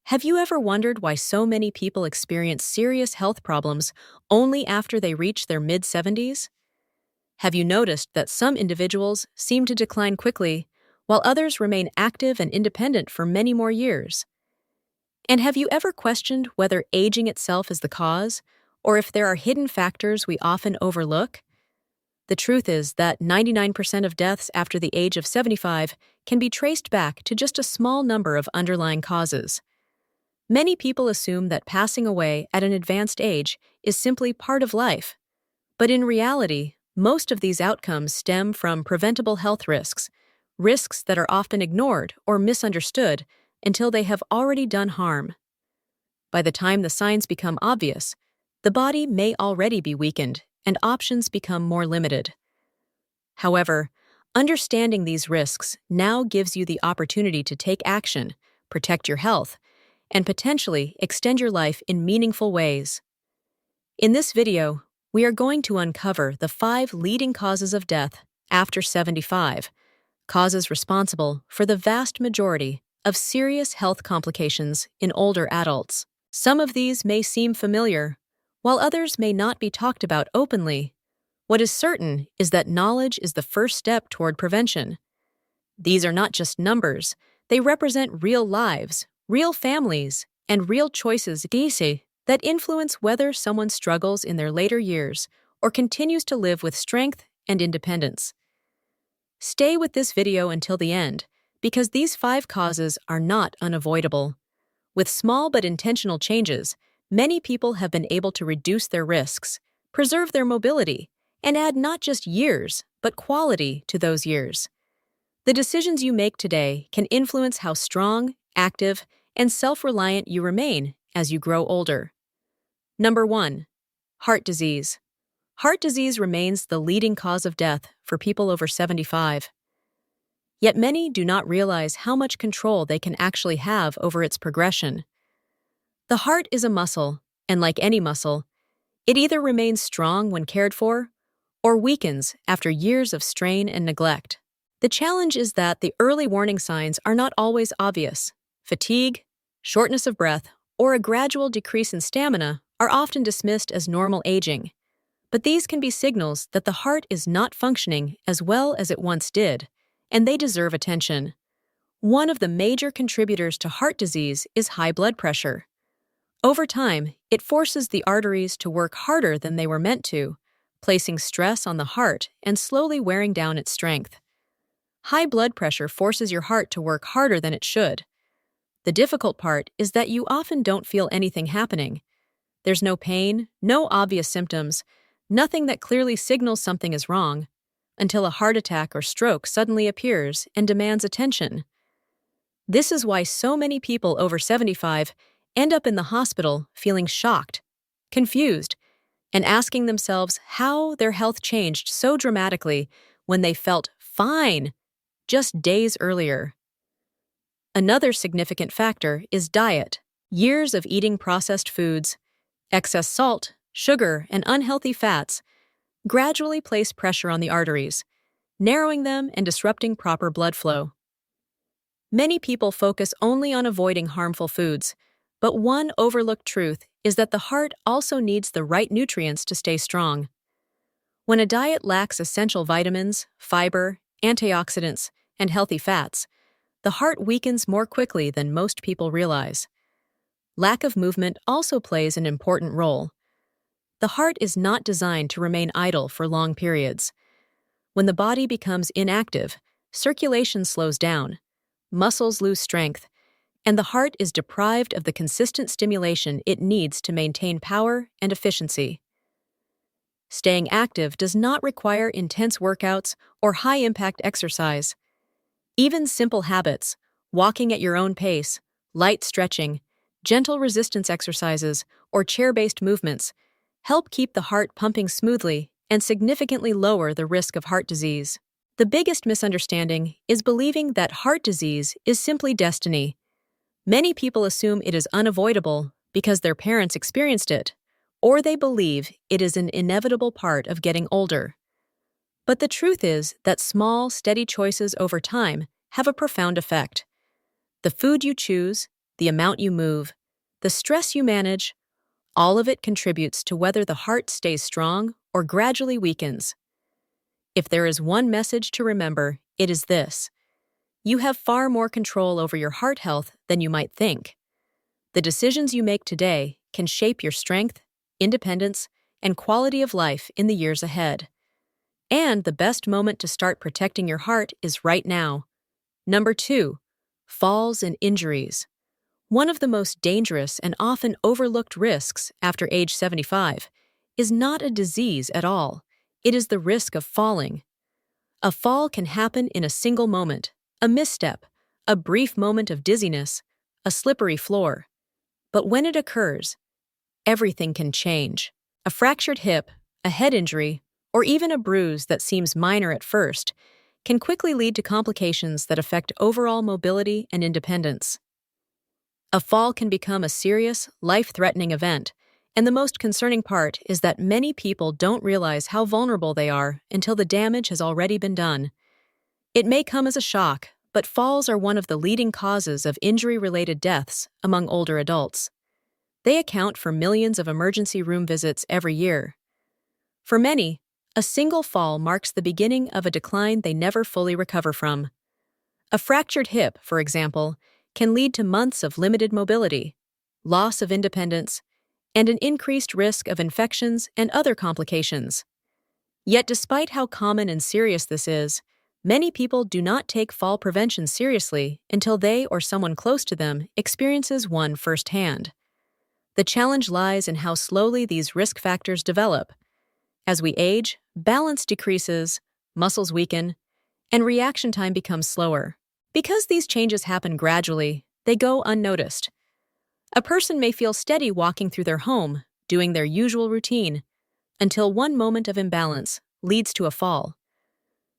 Have you ever wondered why so many people experience serious health problems only after they reach their mid 70s? Have you noticed that some individuals seem to decline quickly, while others remain active and independent for many more years? And have you ever questioned whether aging itself is the cause, or if there are hidden factors we often overlook? The truth is that 99% of deaths after the age of 75 can be traced back to just a small number of underlying causes. Many people assume that passing away at an advanced age is simply part of life. But in reality, most of these outcomes stem from preventable health risks that are often ignored or misunderstood until they have already done harm. By the time the signs become obvious, the body may already be weakened and options become more limited. However, understanding these risks now gives you the opportunity to take action, protect your health, and potentially extend your life in meaningful ways. In this video, we are going to uncover the 5 leading causes of death after 75, causes responsible for the vast majority of serious health complications in older adults. Some of these may seem familiar, while others may not be talked about openly. What is certain is that knowledge is the first step toward prevention. These are not just numbers, they represent real lives, real families, and real choices that influence whether someone struggles in their later years or continues to live with strength and independence. Stay with this video until the end, because these 5 causes are not unavoidable. With small but intentional changes, many people have been able to reduce their risks, preserve their mobility, and add not just years, but quality to those years. The decisions you make today can influence how strong, active, and self-reliant you remain as you grow older. Number 1. Heart disease. Heart disease remains the leading cause of death for people over 75. Yet many do not realize how much control they can actually have over its progression. The heart is a muscle, and like any muscle, it either remains strong when cared for or weakens after years of strain and neglect. The challenge is that the early warning signs are not always obvious. Fatigue, shortness of breath, or a gradual decrease in stamina are often dismissed as normal aging. But these can be signals that the heart is not functioning as well as it once did, and they deserve attention. One of the major contributors to heart disease is high blood pressure. Over time, it forces the arteries to work harder than they were meant to, placing stress on the heart and slowly wearing down its strength. High blood pressure forces your heart to work harder than it should. The difficult part is that you often don't feel anything happening. There's no pain, no obvious symptoms, nothing that clearly signals something is wrong, until a heart attack or stroke suddenly appears and demands attention. This is why so many people over 75 end up in the hospital feeling shocked, confused, and asking themselves how their health changed so dramatically when they felt fine just days earlier. Another significant factor is diet. Years of eating processed foods, excess salt, sugar, and unhealthy fats gradually place pressure on the arteries, narrowing them and disrupting proper blood flow. Many people focus only on avoiding harmful foods, but one overlooked truth is that the heart also needs the right nutrients to stay strong. When a diet lacks essential vitamins, fiber, antioxidants, and healthy fats, the heart weakens more quickly than most people realize. Lack of movement also plays an important role. The heart is not designed to remain idle for long periods. When the body becomes inactive, circulation slows down, muscles lose strength, and the heart is deprived of the consistent stimulation it needs to maintain power and efficiency. Staying active does not require intense workouts or high-impact exercise. Even simple habits, walking at your own pace, light stretching, gentle resistance exercises, or chair-based movements, help keep the heart pumping smoothly and significantly lower the risk of heart disease. The biggest misunderstanding is believing that heart disease is simply destiny. Many people assume it is unavoidable because their parents experienced it, or they believe it is an inevitable part of getting older. But the truth is that small, steady choices over time have a profound effect. The food you choose, the amount you move, the stress you manage, all of it contributes to whether the heart stays strong or gradually weakens. If there is one message to remember, it is this: you have far more control over your heart health than you might think. The decisions you make today can shape your strength, independence, and quality of life in the years ahead. And the best moment to start protecting your heart is right now. Number 2, falls and injuries. One of the most dangerous and often overlooked risks after age 75 is not a disease at all. It is the risk of falling. A fall can happen in a single moment, a misstep, a brief moment of dizziness, a slippery floor. But when it occurs, everything can change. A fractured hip, a head injury, or even a bruise that seems minor at first can quickly lead to complications that affect overall mobility and independence. A fall can become a serious, life-threatening event, and the most concerning part is that many people don't realize how vulnerable they are until the damage has already been done. It may come as a shock, but falls are one of the leading causes of injury-related deaths among older adults. They account for millions of emergency room visits every year. For many, a single fall marks the beginning of a decline they never fully recover from. A fractured hip, for example, can lead to months of limited mobility, loss of independence, and an increased risk of infections and other complications. Yet despite how common and serious this is, many people do not take fall prevention seriously until they or someone close to them experiences one firsthand. The challenge lies in how slowly these risk factors develop. As we age, balance decreases, muscles weaken, and reaction time becomes slower. Because these changes happen gradually, they go unnoticed. A person may feel steady walking through their home, doing their usual routine, until one moment of imbalance leads to a fall.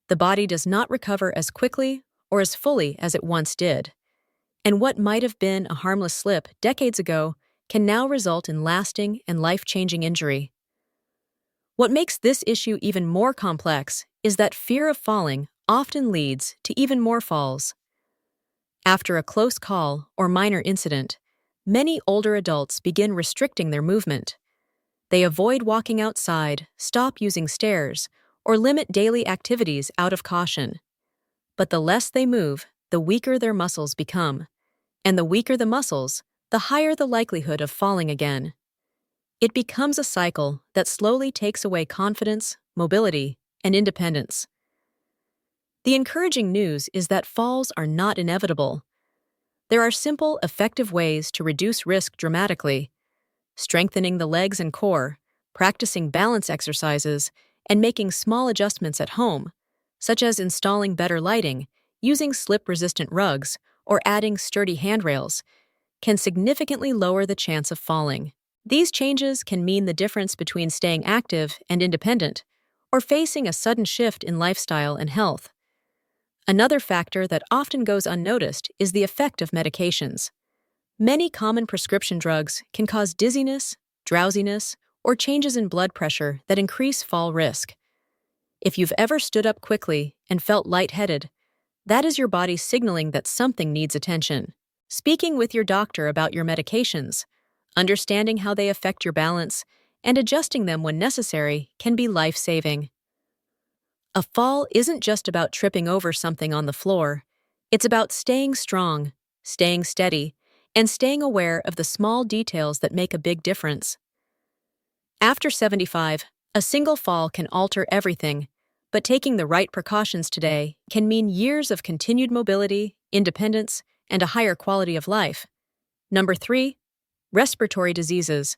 The body does not recover as quickly or as fully as it once did, and what might have been a harmless slip decades ago can now result in lasting and life-changing injury. What makes this issue even more complex is that fear of falling often leads to even more falls. After a close call or minor incident, many older adults begin restricting their movement. They avoid walking outside, stop using stairs, or limit daily activities out of caution. But the less they move, the weaker their muscles become. And the weaker the muscles, the higher the likelihood of falling again. It becomes a cycle that slowly takes away confidence, mobility, and independence. The encouraging news is that falls are not inevitable. There are simple, effective ways to reduce risk dramatically: strengthening the legs and core, practicing balance exercises, and making small adjustments at home, such as installing better lighting, using slip-resistant rugs, or adding sturdy handrails, can significantly lower the chance of falling. These changes can mean the difference between staying active and independent, or facing a sudden shift in lifestyle and health. Another factor that often goes unnoticed is the effect of medications. Many common prescription drugs can cause dizziness, drowsiness, or changes in blood pressure that increase fall risk. If you've ever stood up quickly and felt lightheaded, that is your body signaling that something needs attention. Speaking with your doctor about your medications, understanding how they affect your balance, and adjusting them when necessary can be life-saving. A fall isn't just about tripping over something on the floor. It's about staying strong, staying steady, and staying aware of the small details that make a big difference. After 75, a single fall can alter everything, but taking the right precautions today can mean years of continued mobility, independence, and a higher quality of life. Number 3, respiratory diseases.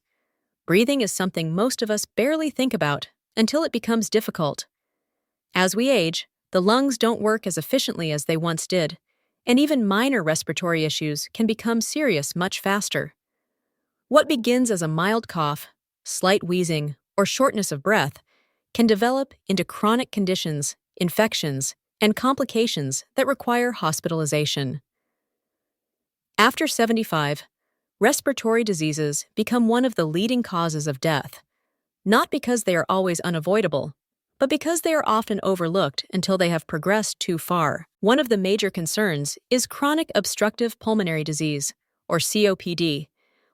Breathing is something most of us barely think about until it becomes difficult. As we age, the lungs don't work as efficiently as they once did, and even minor respiratory issues can become serious much faster. What begins as a mild cough, slight wheezing, or shortness of breath can develop into chronic conditions, infections, and complications that require hospitalization. After 75, respiratory diseases become one of the leading causes of death, not because they are always unavoidable, but because they are often overlooked until they have progressed too far. One of the major concerns is chronic obstructive pulmonary disease, or COPD,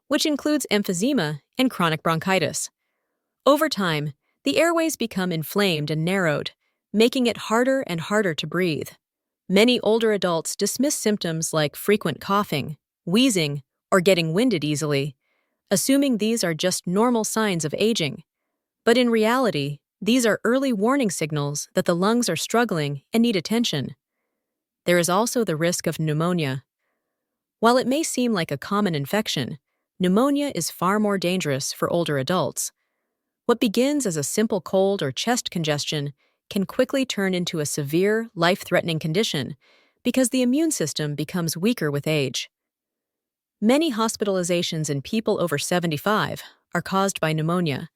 which includes emphysema and chronic bronchitis. Over time, the airways become inflamed and narrowed, making it harder and harder to breathe. Many older adults dismiss symptoms like frequent coughing, wheezing, or getting winded easily, assuming these are just normal signs of aging. But in reality, these are early warning signals that the lungs are struggling and need attention. There is also the risk of pneumonia. While it may seem like a common infection, pneumonia is far more dangerous for older adults. What begins as a simple cold or chest congestion can quickly turn into a severe, life-threatening condition because the immune system becomes weaker with age. Many hospitalizations in people over 75 are caused by pneumonia,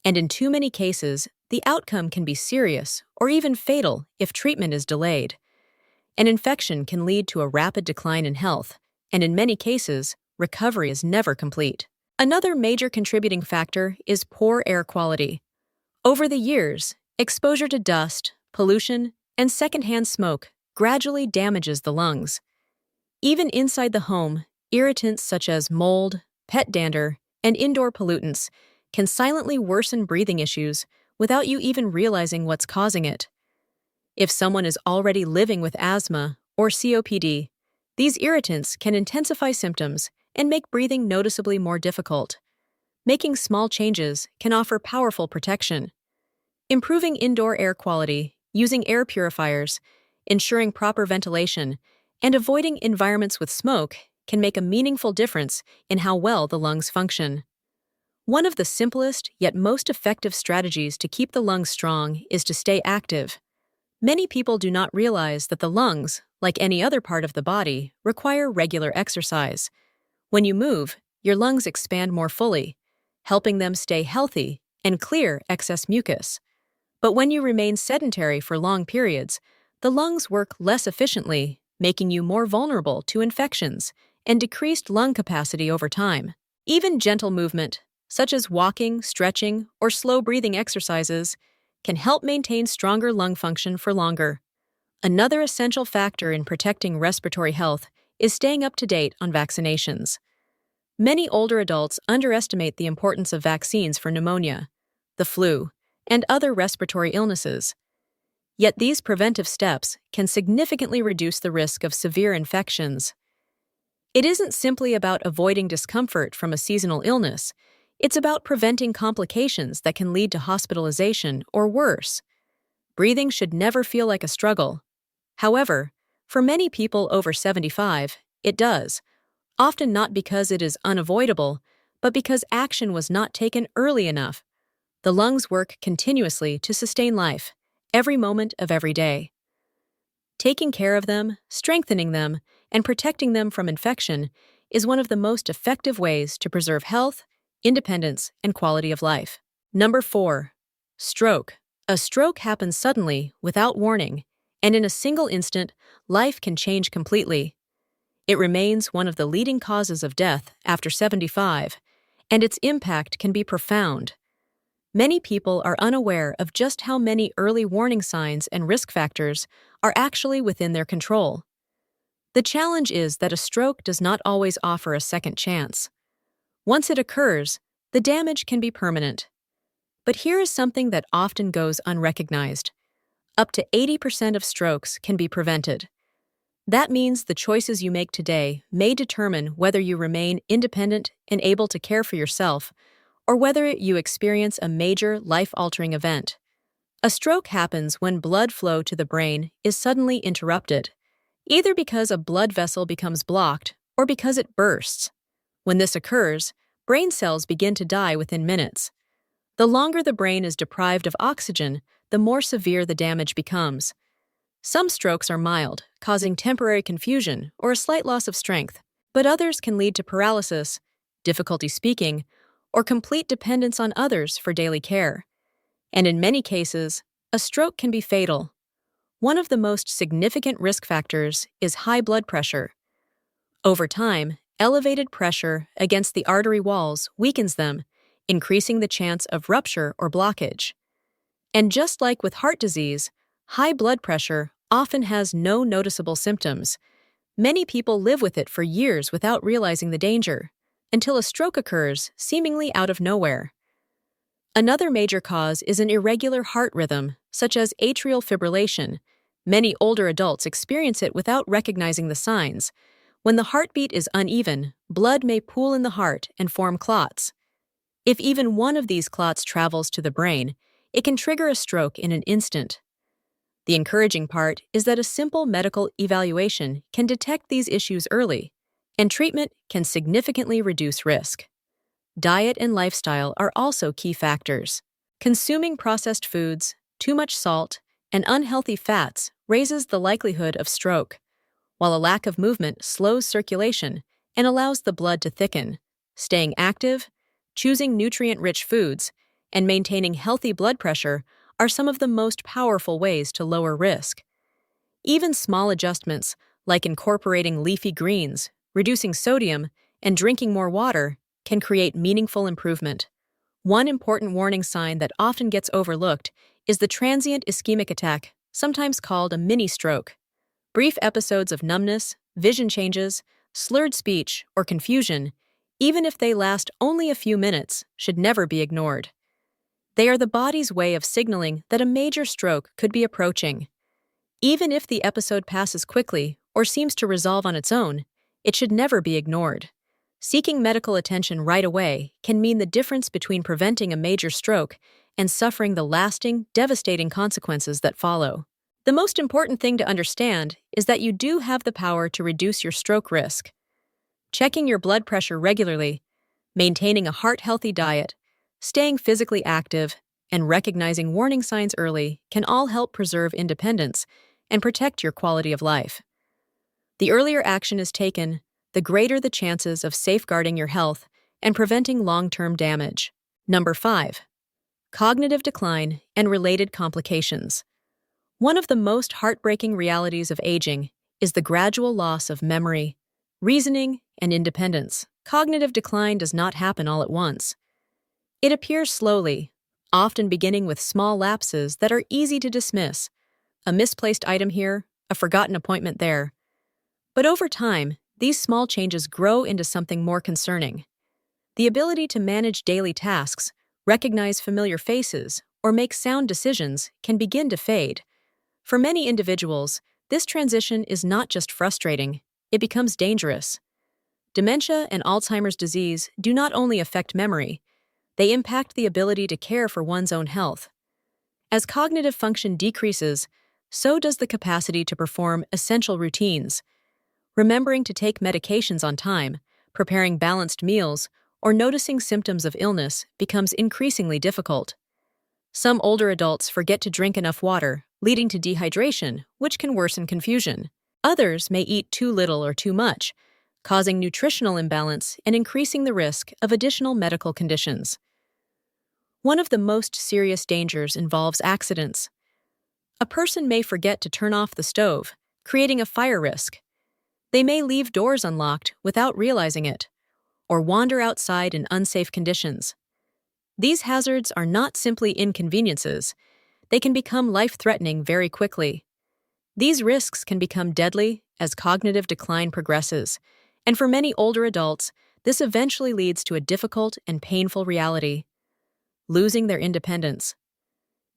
and in too many cases, the outcome can be serious or even fatal if treatment is delayed. An infection can lead to a rapid decline in health, and in many cases, recovery is never complete. Another major contributing factor is poor air quality. Over the years, exposure to dust, pollution, and secondhand smoke gradually damages the lungs. Even inside the home, irritants such as mold, pet dander, and indoor pollutants can silently worsen breathing issues without you even realizing what's causing it. If someone is already living with asthma or COPD, these irritants can intensify symptoms and make breathing noticeably more difficult. Making small changes can offer powerful protection. Improving indoor air quality, using air purifiers, ensuring proper ventilation, and avoiding environments with smoke can make a meaningful difference in how well the lungs function. One of the simplest yet most effective strategies to keep the lungs strong is to stay active. Many people do not realize that the lungs, like any other part of the body, require regular exercise. When you move, your lungs expand more fully, helping them stay healthy and clear excess mucus. But when you remain sedentary for long periods, the lungs work less efficiently, making you more vulnerable to infections and decreased lung capacity over time. Even gentle movement, such as walking, stretching, or slow breathing exercises, can help maintain stronger lung function for longer. Another essential factor in protecting respiratory health is staying up to date on vaccinations. Many older adults underestimate the importance of vaccines for pneumonia, the flu, and other respiratory illnesses. Yet these preventive steps can significantly reduce the risk of severe infections. It isn't simply about avoiding discomfort from a seasonal illness. It's about preventing complications that can lead to hospitalization or worse. Breathing should never feel like a struggle. However, for many people over 75, it does, often not because it is unavoidable, but because action was not taken early enough. The lungs work continuously to sustain life, every moment of every day. Taking care of them, strengthening them, and protecting them from infection is one of the most effective ways to preserve health, independence, and quality of life. Number 4. Stroke. A stroke happens suddenly, without warning, and in a single instant, life can change completely. It remains one of the leading causes of death after 75, and its impact can be profound. Many people are unaware of just how many early warning signs and risk factors are actually within their control. The challenge is that a stroke does not always offer a second chance. Once it occurs, the damage can be permanent. But here is something that often goes unrecognized. Up to 80% of strokes can be prevented. That means the choices you make today may determine whether you remain independent and able to care for yourself, or whether you experience a major life-altering event. A stroke happens when blood flow to the brain is suddenly interrupted, either because a blood vessel becomes blocked or because it bursts. When this occurs, brain cells begin to die within minutes. The longer the brain is deprived of oxygen, the more severe the damage becomes. Some strokes are mild, causing temporary confusion or a slight loss of strength, but others can lead to paralysis, difficulty speaking, or complete dependence on others for daily care. And in many cases, a stroke can be fatal. One of the most significant risk factors is high blood pressure. Over time, elevated pressure against the artery walls weakens them, increasing the chance of rupture or blockage. And just like with heart disease, high blood pressure often has no noticeable symptoms. Many people live with it for years without realizing the danger, until a stroke occurs, seemingly out of nowhere. Another major cause is an irregular heart rhythm, such as atrial fibrillation. Many older adults experience it without recognizing the signs. When the heartbeat is uneven, blood may pool in the heart and form clots. If even one of these clots travels to the brain, it can trigger a stroke in an instant. The encouraging part is that a simple medical evaluation can detect these issues early, and treatment can significantly reduce risk. Diet and lifestyle are also key factors. Consuming processed foods, too much salt, and unhealthy fats raises the likelihood of stroke, while a lack of movement slows circulation and allows the blood to thicken. Staying active, choosing nutrient-rich foods, and maintaining healthy blood pressure are some of the most powerful ways to lower risk. Even small adjustments, like incorporating leafy greens, reducing sodium, and drinking more water, can create meaningful improvement. One important warning sign that often gets overlooked is the transient ischemic attack, sometimes called a mini-stroke. Brief episodes of numbness, vision changes, slurred speech, or confusion, even if they last only a few minutes, should never be ignored. They are the body's way of signaling that a major stroke could be approaching. Even if the episode passes quickly or seems to resolve on its own, it should never be ignored. Seeking medical attention right away can mean the difference between preventing a major stroke and suffering the lasting, devastating consequences that follow. The most important thing to understand is that you do have the power to reduce your stroke risk. Checking your blood pressure regularly, maintaining a heart-healthy diet, staying physically active, and recognizing warning signs early can all help preserve independence and protect your quality of life. The earlier action is taken, the greater the chances of safeguarding your health and preventing long-term damage. Number 5. Cognitive decline and related complications. One of the most heartbreaking realities of aging is the gradual loss of memory, reasoning, and independence. Cognitive decline does not happen all at once. It appears slowly, often beginning with small lapses that are easy to dismiss, a misplaced item here, a forgotten appointment there. But over time, these small changes grow into something more concerning. The ability to manage daily tasks, recognize familiar faces, or make sound decisions can begin to fade. For many individuals, this transition is not just frustrating, it becomes dangerous. Dementia and Alzheimer's disease do not only affect memory, they impact the ability to care for one's own health. As cognitive function decreases, so does the capacity to perform essential routines. Remembering to take medications on time, preparing balanced meals, or noticing symptoms of illness becomes increasingly difficult. Some older adults forget to drink enough water, leading to dehydration, which can worsen confusion. Others may eat too little or too much, causing nutritional imbalance and increasing the risk of additional medical conditions. One of the most serious dangers involves accidents. A person may forget to turn off the stove, creating a fire risk. They may leave doors unlocked without realizing it, or wander outside in unsafe conditions. These hazards are not simply inconveniences, they can become life-threatening very quickly. These risks can become deadly as cognitive decline progresses, and for many older adults, this eventually leads to a difficult and painful reality: losing their independence.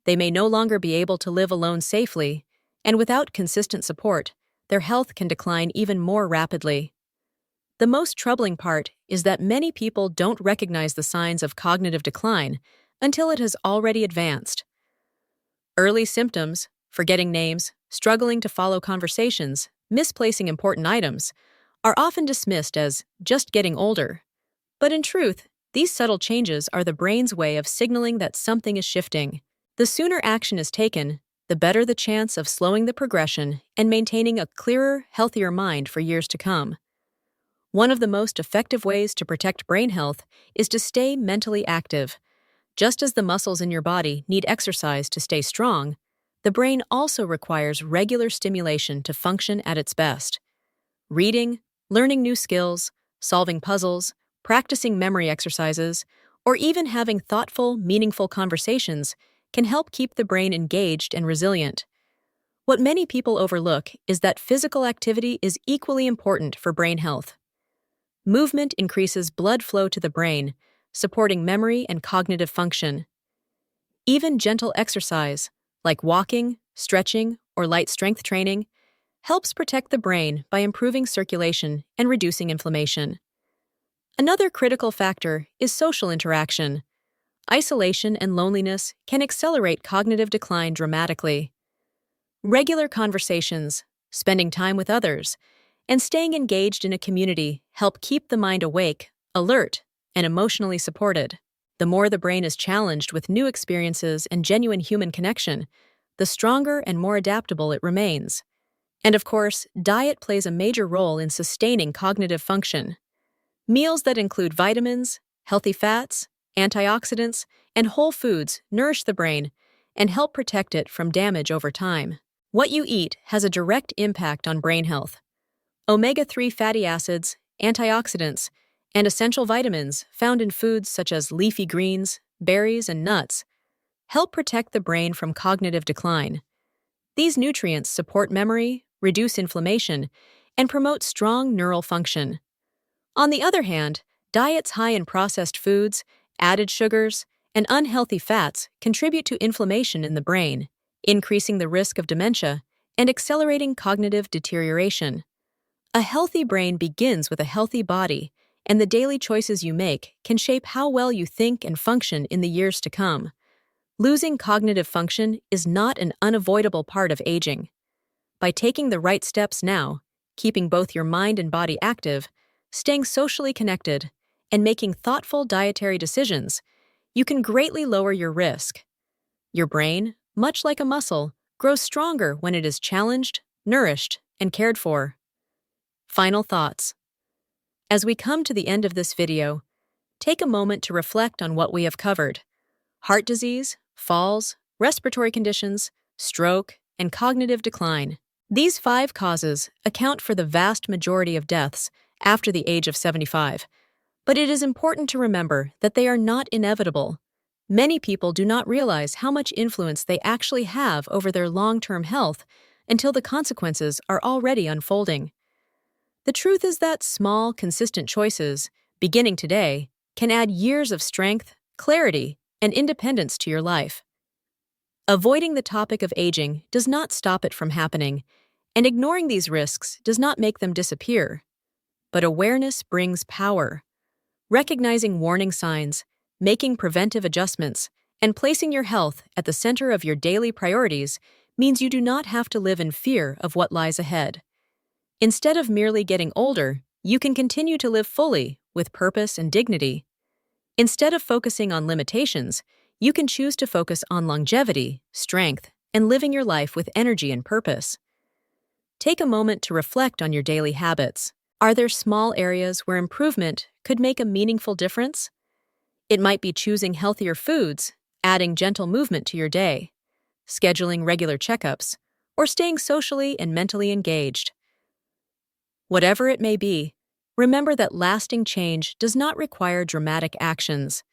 They may no longer be able to live alone safely, and without consistent support, their health can decline even more rapidly. The most troubling part is that many people don't recognize the signs of cognitive decline until it has already advanced. Early symptoms, forgetting names, struggling to follow conversations, misplacing important items, are often dismissed as just getting older. But in truth, these subtle changes are the brain's way of signaling that something is shifting. The sooner action is taken, the better the chance of slowing the progression and maintaining a clearer, healthier mind for years to come. One of the most effective ways to protect brain health is to stay mentally active. Just as the muscles in your body need exercise to stay strong, the brain also requires regular stimulation to function at its best. Reading, learning new skills, solving puzzles, practicing memory exercises, or even having thoughtful, meaningful conversations can help keep the brain engaged and resilient. What many people overlook is that physical activity is equally important for brain health. Movement increases blood flow to the brain, supporting memory and cognitive function. Even gentle exercise, like walking, stretching, or light strength training, helps protect the brain by improving circulation and reducing inflammation. Another critical factor is social interaction. Isolation and loneliness can accelerate cognitive decline dramatically. Regular conversations, spending time with others, and staying engaged in a community help keep the mind awake, alert, and emotionally supported. The more the brain is challenged with new experiences and genuine human connection, the stronger and more adaptable it remains. And of course, diet plays a major role in sustaining cognitive function. Meals that include vitamins, healthy fats, antioxidants, and whole foods nourish the brain and help protect it from damage over time. What you eat has a direct impact on brain health. Omega-3 fatty acids, antioxidants, and essential vitamins found in foods such as leafy greens, berries, and nuts help protect the brain from cognitive decline. These nutrients support memory, reduce inflammation, and promote strong neural function. On the other hand, diets high in processed foods, added sugars, and unhealthy fats contribute to inflammation in the brain, increasing the risk of dementia and accelerating cognitive deterioration. A healthy brain begins with a healthy body, and the daily choices you make can shape how well you think and function in the years to come. Losing cognitive function is not an unavoidable part of aging. By taking the right steps now, keeping both your mind and body active, staying socially connected, and making thoughtful dietary decisions, you can greatly lower your risk. Your brain, much like a muscle, grows stronger when it is challenged, nourished, and cared for. Final thoughts. As we come to the end of this video, take a moment to reflect on what we have covered. Heart disease, falls, respiratory conditions, stroke, and cognitive decline. These 5 causes account for the vast majority of deaths after the age of 75. But it is important to remember that they are not inevitable. Many people do not realize how much influence they actually have over their long-term health until the consequences are already unfolding. The truth is that small, consistent choices, beginning today, can add years of strength, clarity, and independence to your life. Avoiding the topic of aging does not stop it from happening, and ignoring these risks does not make them disappear. But awareness brings power. Recognizing warning signs, making preventive adjustments, and placing your health at the center of your daily priorities means you do not have to live in fear of what lies ahead. Instead of merely getting older, you can continue to live fully, with purpose and dignity. Instead of focusing on limitations, you can choose to focus on longevity, strength, and living your life with energy and purpose. Take a moment to reflect on your daily habits. Are there small areas where improvement could make a meaningful difference? It might be choosing healthier foods, adding gentle movement to your day, scheduling regular checkups, or staying socially and mentally engaged. Whatever it may be, remember that lasting change does not require dramatic actions.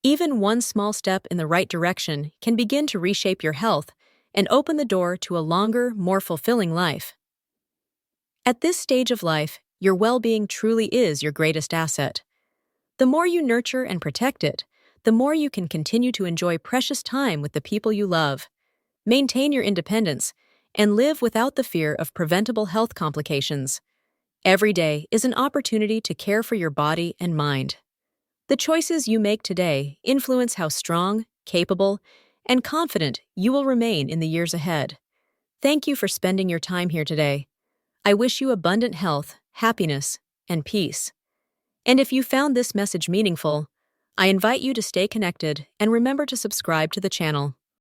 Even one small step in the right direction can begin to reshape your health and open the door to a longer, more fulfilling life. At this stage of life, your well-being truly is your greatest asset. The more you nurture and protect it, the more you can continue to enjoy precious time with the people you love, maintain your independence, and live without the fear of preventable health complications. Every day is an opportunity to care for your body and mind. The choices you make today influence how strong, capable, and confident you will remain in the years ahead. Thank you for spending your time here today. I wish you abundant health, happiness, and peace. And if you found this message meaningful, I invite you to stay connected and remember to subscribe to the channel.